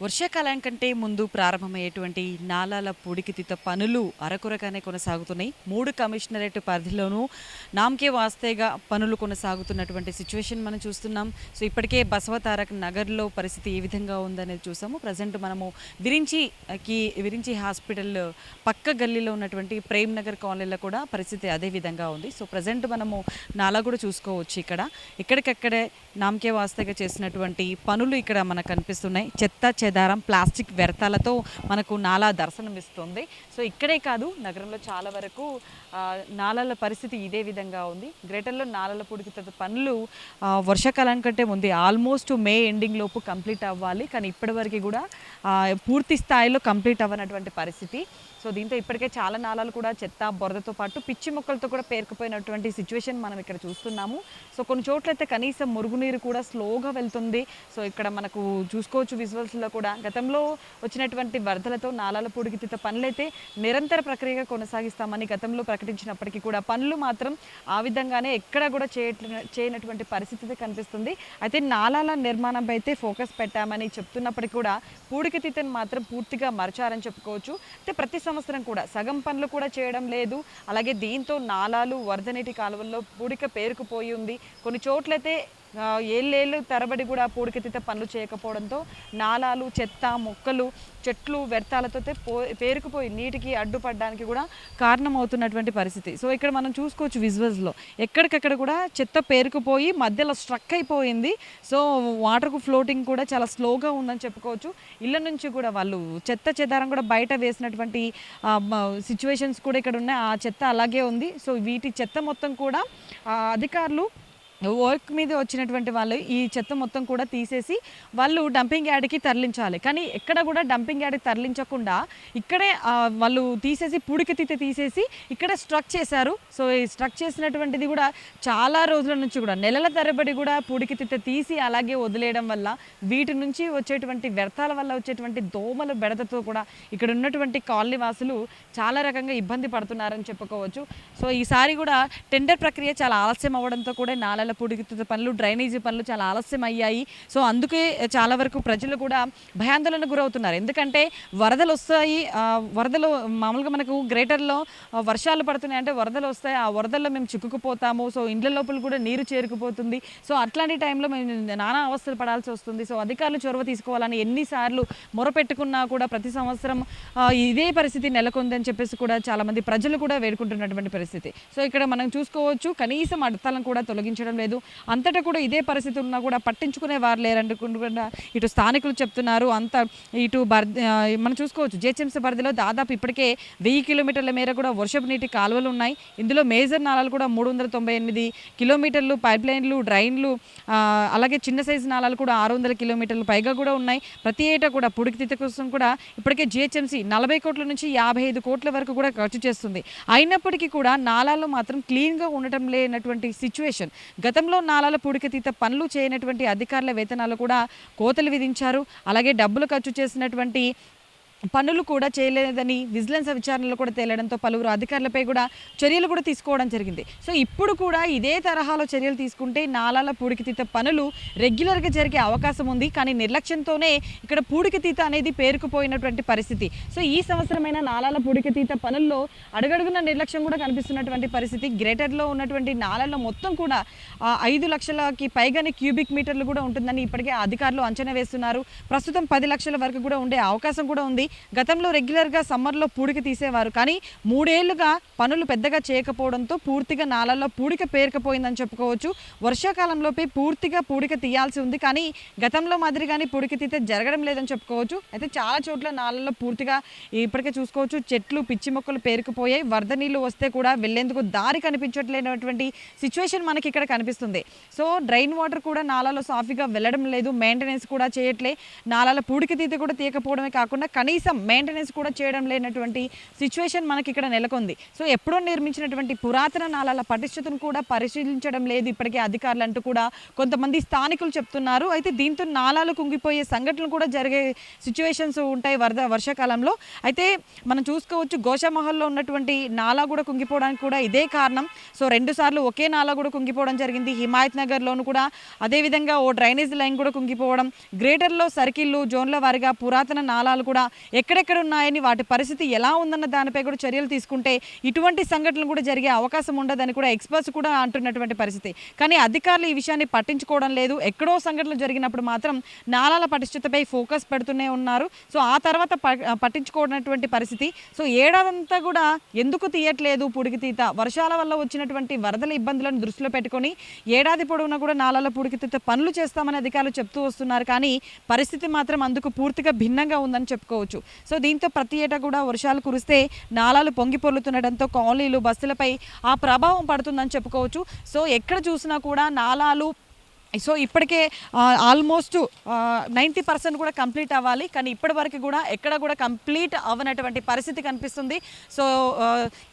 వర్షాకాలం కంటే ముందు ప్రారంభమయ్యేటువంటి నాలాల పూడికితీత పనులు అరకొరగానే కొనసాగుతున్నాయి. 3 కమిషనరేట్ పరిధిలోనూ నామకే వాస్తేగా పనులు కొనసాగుతున్నటువంటి సిచ్యువేషన్ మనం చూస్తున్నాం. సో ఇప్పటికే బసవతారక్ నగర్లో పరిస్థితి ఏ విధంగా ఉందనేది చూసాము. ప్రజెంట్ మనము విరించి హాస్పిటల్ పక్క గల్లీలో ఉన్నటువంటి ప్రేమ్ నగర్ కాలనీలో కూడా పరిస్థితి అదే విధంగా ఉంది. సో ప్రజెంట్ మనము నాలా కూడా చూసుకోవచ్చు. ఇక్కడికక్కడే నామకే వాస్తేగా చేసినటువంటి పనులు ఇక్కడ మనకు కనిపిస్తున్నాయి. చెత్త చెదారం ప్లాస్టిక్ వ్యర్థాలతో మనకు నాలా దర్శనమిస్తుంది. సో ఇక్కడే కాదు, నగరంలో చాలా వరకు నాలాల పరిస్థితి ఇదే విధంగా ఉంది. గ్రేటర్లో నాలాల పూడికితీత పనులు వర్షాకాలం కంటే ముందే ఆల్మోస్ట్ మే ఎండింగ్ లోపు కంప్లీట్ అవ్వాలి. కానీ ఇప్పటివరకు కూడా పూర్తి స్థాయిలో కంప్లీట్ అవ్వనటువంటి పరిస్థితి. సో దీంతో ఇప్పటికే చాలా నాలాలు కూడా చెత్త బురదతో పాటు పిచ్చి మొక్కలతో కూడా పేరుకుపోయినటువంటి సిచ్యువేషన్ మనం ఇక్కడ చూస్తున్నాము. సో కొన్ని చోట్లయితే కనీసం మురుగునీరు కూడా స్లోగా వెళ్తుంది. సో ఇక్కడ మనకు చూసుకోవచ్చు విజువల్స్లో కూడా గతంలో వచ్చినటువంటి వరదలతో నాలాల పూడికితీత పనులైతే నిరంతర ప్రక్రియగా కొనసాగిస్తామని గతంలో ప్రకటించినప్పటికీ కూడా పనులు మాత్రం ఆ విధంగానే ఎక్కడ కూడా చేయనటువంటి పరిస్థితి కనిపిస్తుంది. అయితే నాలాల నిర్మాణంపై అయితే ఫోకస్ పెట్టామని చెప్తున్నప్పటికీ కూడా పూడికితీతను మాత్రం పూర్తిగా మరచారని చెప్పుకోవచ్చు. అయితే ప్రతి సంవత్సరం కూడా సగం పనులు కూడా చేయడం లేదు. అలాగే దీంతో నాలాలు వరద నీటి కాలువల్లో పూడిక పేరుకుపోయి ఉంది. కొన్ని చోట్లయితే ఏళ్ళేళ్ళు తరబడి కూడా పూడికతీత పనులు చేయకపోవడంతో నాలాలు చెత్త మొక్కలు చెట్లు వ్యర్థాలతో పేరుకుపోయి నీటికి అడ్డుపడడానికి కూడా కారణమవుతున్నటువంటి పరిస్థితి. సో ఇక్కడ మనం చూసుకోవచ్చు విజువల్స్లో ఎక్కడికక్కడ కూడా చెత్త పేరుకుపోయి మధ్యలో స్ట్రక్ అయిపోయింది. సో వాటర్కు ఫ్లోటింగ్ కూడా చాలా స్లోగా ఉందని చెప్పుకోవచ్చు. ఇళ్ళ నుంచి కూడా వాళ్ళు చెత్త చెదారం కూడా బయట వేసినటువంటి సిచ్యువేషన్స్ కూడా ఇక్కడ ఉన్నాయి. ఆ చెత్త అలాగే ఉంది. సో వీటి చెత్త మొత్తం కూడా అధికారులు వర్క్ మీద వచ్చినటువంటి వాళ్ళు ఈ చెత్త మొత్తం కూడా తీసేసి వాళ్ళు డంపింగ్ యార్డ్కి తరలించాలి. కానీ ఎక్కడ కూడా డంపింగ్ యార్డ్కి తరలించకుండా ఇక్కడే వాళ్ళు తీసేసి పూడికతీత తీసేసి ఇక్కడ స్ట్రక్ చేశారు. సో ఈ స్ట్రక్ చేసినటువంటిది కూడా చాలా రోజుల నుంచి కూడా నెలల తరబడి కూడా పూడికతీత తీసి అలాగే వదిలేయడం వల్ల వీటి నుంచి వచ్చేటువంటి వ్యర్థాల వల్ల వచ్చేటువంటి దోమల బెడదతో కూడా ఇక్కడ ఉన్నటువంటి కాలనీ వాసులు చాలా రకంగా ఇబ్బంది పడుతున్నారని చెప్పుకోవచ్చు. సో ఈసారి కూడా టెండర్ ప్రక్రియ చాలా ఆలస్యం అవ్వడంతో కూడా నాలాల పూడికతీత పనులు డ్రైనేజీ పనులు చాలా ఆలస్యం అయ్యాయి. సో అందుకే చాలా వరకు ప్రజలు కూడా భయాందోళనకు గురవుతున్నారు. ఎందుకంటే వరదలు వస్తాయి, వరదలు మామూలుగా మనకు గ్రేటర్లో వర్షాలు పడుతున్నాయి అంటే వరదలు వస్తాయి, ఆ వరదల్లో మేము చిక్కుకుపోతాము. సో ఇండ్ల లోపల కూడా నీరు చేరుకుపోతుంది. సో అట్లాంటి టైంలో మేము నానా అవస్థలు పడాల్సి వస్తుంది. సో అధికారులు చొరవ తీసుకోవాలని ఎన్నిసార్లు మొరపెట్టుకున్నా కూడా ప్రతి సంవత్సరం ఇదే పరిస్థితి నెలకొందని చెప్పేసి కూడా చాలామంది ప్రజలు కూడా వేడుకుంటున్నటువంటి పరిస్థితి. సో ఇక్కడ మనం చూసుకోవచ్చు కనీసం అడ్డతలను కూడా తొలగించడం లేదు. అంతటా కూడా ఇదే పరిస్థితి ఉన్నా కూడా పట్టించుకునే వారు లేరనుకుంటున్నా ఇటు స్థానికులు చెప్తున్నారు. ఇటు మనం చూసుకోవచ్చు జిహెచ్ఎంసీ పరిధిలో దాదాపు ఇప్పటికే 1000 కిలోమీటర్ల మేర కూడా వర్షపు నీటి కాలువలు ఉన్నాయి. ఇందులో మేజర్ నాలాలు కూడా 398 కిలోమీటర్లు, పైప్ లైన్లు, డ్రైన్లు, అలాగే చిన్న సైజు నాలాలు కూడా 600 కిలోమీటర్లు పైగా కూడా ఉన్నాయి. ప్రతి ఏటా కూడా పూడికతీత కోసం కూడా ఇప్పటికే జిహెచ్ఎంసీ 40 కోట్ల నుంచి 55 కోట్ల వరకు కూడా ఖర్చు చేస్తుంది. అయినప్పటికీ కూడా నాలాలు మాత్రం క్లీన్గా ఉండటం లేనటువంటి సిచ్యువేషన్. గతంలో నాలాల పూడికతీత పనులు చేయనటువంటి అధికారుల వేతనాలు కూడా కోతలు విధించారు. అలాగే డబ్బులు ఖర్చు చేసినటువంటి పనులు కూడా చేయలేదని విజిలెన్స్ విచారణలో కూడా తేలడంతో పలువురు అధికారులపై కూడా చర్యలు కూడా తీసుకోవడం జరిగింది. సో ఇప్పుడు కూడా ఇదే తరహాలో చర్యలు తీసుకుంటే నాలాల పూడికతీత పనులు రెగ్యులర్గా జరిగే అవకాశం ఉంది. కానీ నిర్లక్ష్యంతోనే ఇక్కడ పూడికతీత అనేది పేరుకుపోయినటువంటి పరిస్థితి. సో ఈ సంవత్సరమైన నాలాల పూడికతీత పనుల్లో అడుగడుగున నిర్లక్ష్యం కూడా కనిపిస్తున్నటువంటి పరిస్థితి. గ్రేటర్లో ఉన్నటువంటి నాలాల్లో మొత్తం కూడా 5 లక్షలకి పైగానే క్యూబిక్ మీటర్లు కూడా ఉంటుందని ఇప్పటికే అధికారులు అంచనా వేస్తున్నారు. ప్రస్తుతం 10 లక్షల వరకు కూడా ఉండే అవకాశం కూడా ఉంది. గతంలో రెగ్యులర్గా సమ్మర్లో పూడిక తీసేవారు. కానీ 3 ఏళ్లుగా పనులు పెద్దగా చేయకపోవడంతో పూర్తిగా నాలాల్లో పూడిక పేరుకుపోయిందని చెప్పుకోవచ్చు. వర్షాకాలంలోపై పూర్తిగా పూడిక తీయాల్సి ఉంది. కానీ గతంలో మాదిరిగానే పూడిక తీతే జరగడం లేదని చెప్పుకోవచ్చు. అయితే చాలా చోట్ల నాలాల్లో పూర్తిగా ఇప్పటికే చూసుకోవచ్చు చెట్లు పిచ్చి మొక్కలు పేరుకుపోయాయి. వరద నీళ్ళు వస్తే కూడా వెళ్లేందుకు దారి కనిపించట్లేనటువంటి సిచ్యువేషన్ మనకి ఇక్కడ కనిపిస్తుంది. సో డ్రైన్ వాటర్ కూడా నాలాలో సాఫీగా వెళ్ళడం లేదు. మెయింటెనెన్స్ కూడా చేయట్లే. నాలాల పూడిక తీత కూడా తీయకపోవడమే కాకుండా కనీసం కనీసం మెయింటెనెన్స్ కూడా చేయడం లేనటువంటి సిచ్యువేషన్ మనకి ఇక్కడ నెలకొంది. సో ఎప్పుడో నిర్మించినటువంటి పురాతన నాలాల పటిష్టతను కూడా పరిశీలించడం లేదు ఇప్పటికే అధికారులు అంటూ కూడా కొంతమంది స్థానికులు చెప్తున్నారు. అయితే దీంతో నాలాలు కుంగిపోయే సంఘటనలు కూడా జరిగే సిచ్యువేషన్స్ ఉంటాయి వర్షాకాలంలో. అయితే మనం చూసుకోవచ్చు గోషామహల్లో ఉన్నటువంటి నాలా కూడా కుంగిపోవడానికి కూడా ఇదే కారణం. సో 2 సార్లు ఒకే నాలా కూడా కుంగిపోవడం జరిగింది. హిమాయత్ నగర్లోను కూడా అదేవిధంగా ఓ డ్రైనేజ్ లైన్ కూడా కుంగిపోవడం, గ్రేటర్లో సర్కిళ్ళు జోన్ల వారిగా పురాతన నాలాలు కూడా ఎక్కడెక్కడ ఉన్నాయని వాటి పరిస్థితి ఎలా ఉందన్న దానిపై కూడా చర్యలు తీసుకుంటే ఇటువంటి సంఘటనలు కూడా జరిగే అవకాశం ఉండదని కూడా ఎక్స్పర్ట్స్ కూడా అంటున్నటువంటి పరిస్థితి. కానీ అధికారులు ఈ విషయాన్ని పట్టించుకోవడం లేదు. ఎక్కడో సంఘటనలు జరిగినప్పుడు మాత్రం నాలాల పటిష్టతపై ఫోకస్ పెడుతూనే ఉన్నారు. సో ఆ తర్వాత పట్టించుకోవనటువంటి పరిస్థితి. సో ఏడాదంతా కూడా ఎందుకు తీయట్లేదు పూడికితీత? వర్షాల వల్ల వచ్చినటువంటి వరదల ఇబ్బందులను దృష్టిలో పెట్టుకొని ఏడాది పొడవునా కూడా నాలాల పూడికితీత పనులు చేస్తామని అధికారులు చెప్తూ వస్తున్నారు. కానీ పరిస్థితి మాత్రం అందుకు పూర్తిగా భిన్నంగా ఉందని చెప్పుకోవచ్చు. సో దీంతో ప్రతి ఏటా కూడా వర్షాలు కురిస్తే నాలాలు పొంగి పొర్లుతుండడంతో కాలనీలు బస్సులపై ఆ ప్రభావం పడుతుందని చెప్పుకోవచ్చు. సో ఎక్కడ చూసినా కూడా నాలాలు సో ఇప్పటికే ఆల్మోస్ట్ 90% కూడా కంప్లీట్ అవ్వాలి. కానీ ఇప్పటి వరకు కూడా ఎక్కడ కూడా కంప్లీట్ అవ్వనటువంటి పరిస్థితి కనిపిస్తుంది. సో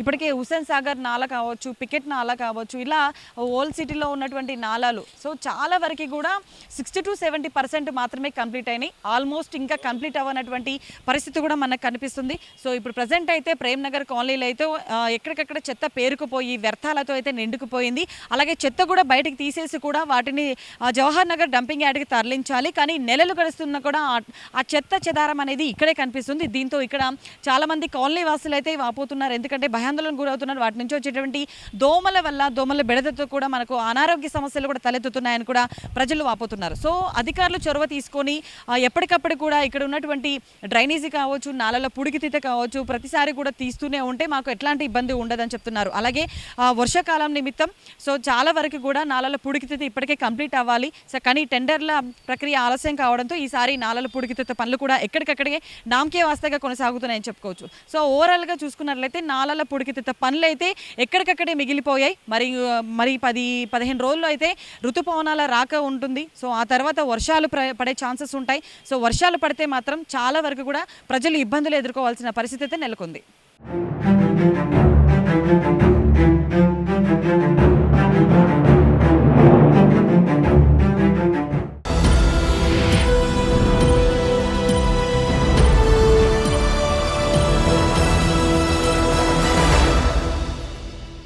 ఇప్పటికే హుస్సేన్ సాగర్ నాలా కావచ్చు, పికెట్ నాలా కావచ్చు, ఇలా ఓల్డ్ సిటీలో ఉన్నటువంటి నాలాలు సో చాలా వరకు కూడా 60 to 70% మాత్రమే కంప్లీట్ అయినాయి. ఆల్మోస్ట్ ఇంకా కంప్లీట్ అవ్వనటువంటి పరిస్థితి కూడా మనకు కనిపిస్తుంది. సో ఇప్పుడు ప్రజెంట్ అయితే ప్రేమ్ నగర్ కాలనీలో అయితే ఎక్కడికక్కడ చెత్త పేరుకుపోయి వ్యర్థాలతో అయితే నిండుకుపోయింది. అలాగే చెత్త కూడా బయటకు తీసేసి కూడా వాటిని జవహర్ నగర్ డంపింగ్ యార్డ్కి తరలించాలి. కానీ నెలలు గడుస్తున్నా కూడా ఆ చెత్త చెదారం అనేది ఇక్కడే కనిపిస్తుంది. దీంతో ఇక్కడ చాలామంది కాలనీ వాసులు అయితే వాపోతున్నారు. ఎందుకంటే భయాందోళనకు గురవుతున్నారు. వాటి నుంచి వచ్చేటువంటి దోమల వల్ల దోమల బెడదతో కూడా మనకు అనారోగ్య సమస్యలు కూడా తలెత్తుతున్నాయని కూడా ప్రజలు వాపోతున్నారు. సో అధికారులు చొరవ తీసుకొని ఎప్పటికప్పుడు కూడా ఇక్కడ ఉన్నటువంటి డ్రైనేజీ కావచ్చు, నాలలో పుడికితీత కావచ్చు, ప్రతిసారి కూడా తీస్తూనే ఉంటే మాకు ఎట్లాంటి ఇబ్బంది ఉండదని చెప్తున్నారు. అలాగే వర్షాకాలం నిమిత్తం సో చాలా వరకు కూడా నాలలో పుడికితీత ఇప్పటికే కంప్లీట్ అవ్వాలి. సో కానీ టెండర్ల ప్రక్రియ ఆలస్యం కావడంతో ఈసారి నాలల పూడికితీత పనులు కూడా ఎక్కడికక్కడికే నామకే వాస్తగా కొనసాగుతున్నాయని చెప్పుకోవచ్చు. సో ఓవరాల్గా చూసుకున్నట్లయితే నాలల పూడికితీత పనులు అయితే ఎక్కడికక్కడే మిగిలిపోయాయి. మరి 10-15 రోజుల్లో అయితే ఋతుపవనాల రాక ఉంటుంది. సో ఆ తర్వాత వర్షాలు పడే ఛాన్సెస్ ఉంటాయి. సో వర్షాలు పడితే మాత్రం చాలా వరకు కూడా ప్రజలు ఇబ్బందులు ఎదుర్కోవాల్సిన పరిస్థితి అయితే నెలకొంది.